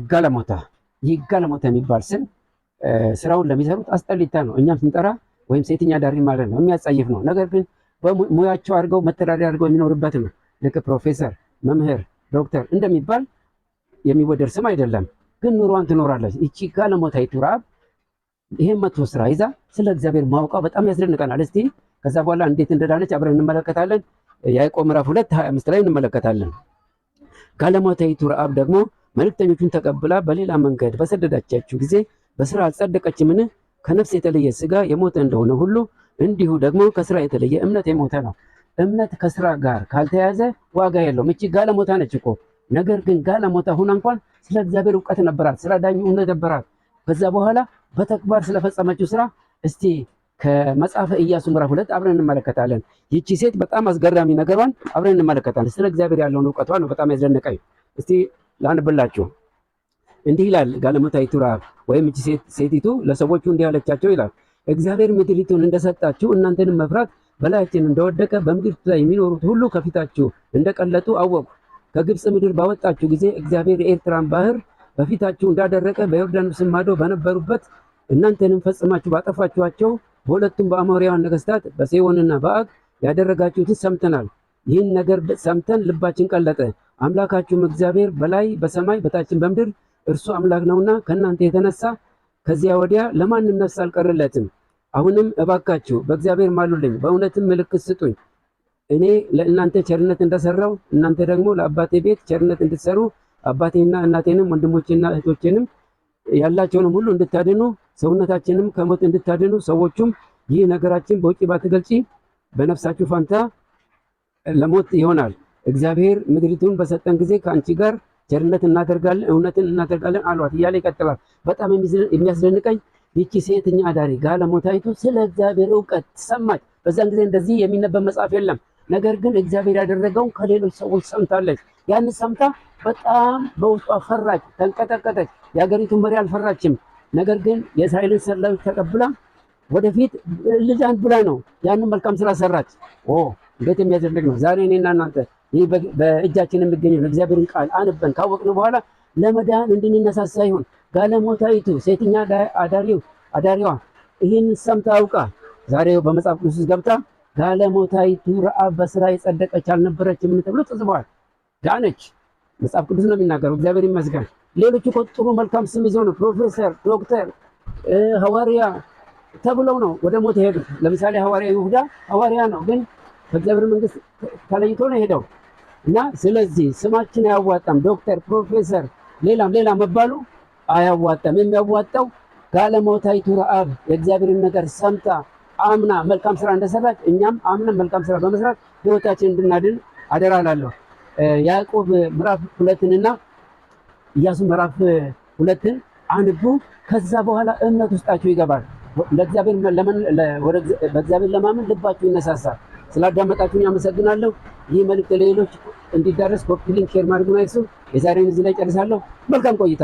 ጋለሞታ። ይህ ጋለሞታ የሚባል ስም ስራውን ለሚሰሩት አስጠሊታ ነው። እኛም ስንጠራ ወይም ሴተኛ አዳሪ ማለት ነው፣ የሚያጸይፍ ነው። ነገር ግን በሙያቸው አድርገው መተዳደሪያ አድርገው የሚኖርበት ነው። ልክ ፕሮፌሰር፣ መምህር፣ ዶክተር እንደሚባል የሚወደድ ስም አይደለም። ግን ኑሯን ትኖራለች። ይቺ ጋለሞታይቱ ረዓብ ይሄን መጥፎ ስራ ይዛ ስለ እግዚአብሔር ማውቃ በጣም ያስደንቀናል። እስቲ ከዛ በኋላ እንዴት እንደዳነች አብረን እንመለከታለን። ያዕቆብ ምዕራፍ 2:25 ላይ እንመለከታለን። ጋለሞታይቱ ረዓብ ደግሞ መልእክተኞቹን ተቀብላ በሌላ መንገድ በሰደዳቻችሁ ጊዜ በስራ አልጸደቀችምን? ከነፍስ የተለየ ስጋ የሞተ እንደሆነ ሁሉ እንዲሁ ደግሞ ከስራ የተለየ እምነት የሞተ ነው። እምነት ከስራ ጋር ካልተያዘ ዋጋ የለውም። እቺ ጋለሞታ ነች እኮ። ነገር ግን ጋለሞታ ሆና እንኳን ስለ እግዚአብሔር እውቀት ነበራት፣ ስለ ዳኙ እውነት ነበራት። ከዛ በኋላ በተግባር ስለፈጸመችው ስራ እስቲ ከመጽሐፈ ኢያሱ ምዕራፍ 2 አብረን እንመለከታለን። ይቺ ሴት በጣም አስገራሚ ነገሯን አብረን እንመለከታለን። ስለ እግዚአብሔር ያለውን እውቀቷ ነው በጣም ያስደነቀኝ። እስቲ ላንብላችሁ። እንዲህ ይላል ጋለሞታይቱ ረዓብ ወይም እቺ ሴቲቱ ለሰዎቹ እንዲህ አለቻቸው ይላል። እግዚአብሔር ምድሪቱን እንደሰጣችሁ እናንተንም መፍራት በላያችን እንደወደቀ በምድሪቱ ላይ የሚኖሩት ሁሉ ከፊታችሁ እንደቀለጡ አወቁ። ከግብፅ ምድር ባወጣችሁ ጊዜ እግዚአብሔር የኤርትራን ባህር በፊታችሁ እንዳደረቀ በዮርዳኖስ ማዶ በነበሩበት እናንተንም ፈጽማችሁ ባጠፋችኋቸው በሁለቱም በአሞራውያን ነገስታት በሴዎንና በዐግ ያደረጋችሁትን ሰምተናል። ይህን ነገር ሰምተን ልባችን ቀለጠ። አምላካችሁም እግዚአብሔር በላይ በሰማይ በታችን በምድር እርሱ አምላክ ነውና ከእናንተ የተነሳ ከዚያ ወዲያ ለማንም ነፍስ አልቀረለትም። አሁንም እባካችሁ በእግዚአብሔር ማሉልኝ፣ በእውነትም ምልክት ስጡኝ። እኔ ለእናንተ ቸርነት እንደሰራው እናንተ ደግሞ ለአባቴ ቤት ቸርነት እንድትሰሩ አባቴና እናቴንም ወንድሞቼና እህቶቼንም ያላቸውንም ሁሉ እንድታድኑ ሰውነታችንም ከሞት እንድታድኑ። ሰዎቹም ይህ ነገራችን በውጭ ባትገልጪ በነፍሳችሁ ፋንታ ለሞት ይሆናል። እግዚአብሔር ምድሪቱን በሰጠን ጊዜ ከአንቺ ጋር ቸርነት እናደርጋለን፣ እውነትን እናደርጋለን አሏት እያለ ይቀጥላል። በጣም የሚያስደንቀኝ ይቺ ሴተኛ አዳሪ ጋለሞታይቱ ስለ እግዚአብሔር እውቀት ሰማች። በዛን ጊዜ እንደዚህ የሚነበብ መጽሐፍ የለም። ነገር ግን እግዚአብሔር ያደረገውን ከሌሎች ሰዎች ሰምታለች። ያን ሰምታ በጣም በውስጧ ፈራች፣ ተንቀጠቀጠች። የሀገሪቱን መሪ አልፈራችም። ነገር ግን የእስራኤልን ሰላዮች ተቀብላ ወደፊት ልጅ አንድ ብላ ነው ያንን መልካም ስራ ሰራች። እንዴት የሚያስደንቅ ነው! ዛሬ እኔና እናንተ ይህ በእጃችን የሚገኘው እግዚአብሔርን ቃል አንበን ካወቅን በኋላ ለመዳን እንድንነሳሳ ይሁን። ጋለሞታይቱ ሴተኛ አዳሪዋ ይህን ሰምታ አውቃ ዛሬ በመጽሐፍ ቅዱስ ውስጥ ገብታ ጋለሞታይቱ ረዓብ በስራ የጸደቀች አልነበረችም ተብሎ ተጽፏል። ዳነች። መጽሐፍ ቅዱስ ነው የሚናገረው። እግዚአብሔር ይመስገን። ሌሎቹ እኮ ጥሩ መልካም ስም ይዘው ነው ፕሮፌሰር፣ ዶክተር፣ ሐዋርያ ተብለው ነው ወደ ሞት የሄዱት። ለምሳሌ ሐዋርያ ይሁዳ ሐዋርያ ነው፣ ግን ከእግዚአብሔር መንግስት ተለይቶ ነው ሄደው እና ስለዚህ ስማችን አያዋጣም። ዶክተር፣ ፕሮፌሰር፣ ሌላም መባሉ አያዋጣም። የሚያዋጣው ጋለሞታይቱ ረዓብ የእግዚአብሔርን ነገር ሰምታ አምና መልካም ስራ እንደሰራች እኛም አምነን መልካም ስራ በመስራት ህይወታችን እንድናድን አደራ እላለሁ። ያዕቆብ ምዕራፍ 2ንና ኢያሱ ምዕራፍ 2ን አንቡ። ከዛ በኋላ እምነት ውስጣችሁ ይገባል። በእግዚአብሔር ለማመን ልባችሁ ይነሳሳል። ስላዳመጣችሁኝ አመሰግናለሁ። ይህ መልእክት ለሌሎች እንዲዳረስ ኮፒ ሊንክ ሼር ማድረጉን አይርሱ። የዛሬውን እዚህ ላይ ጨርሳለሁ። መልካም ቆይታ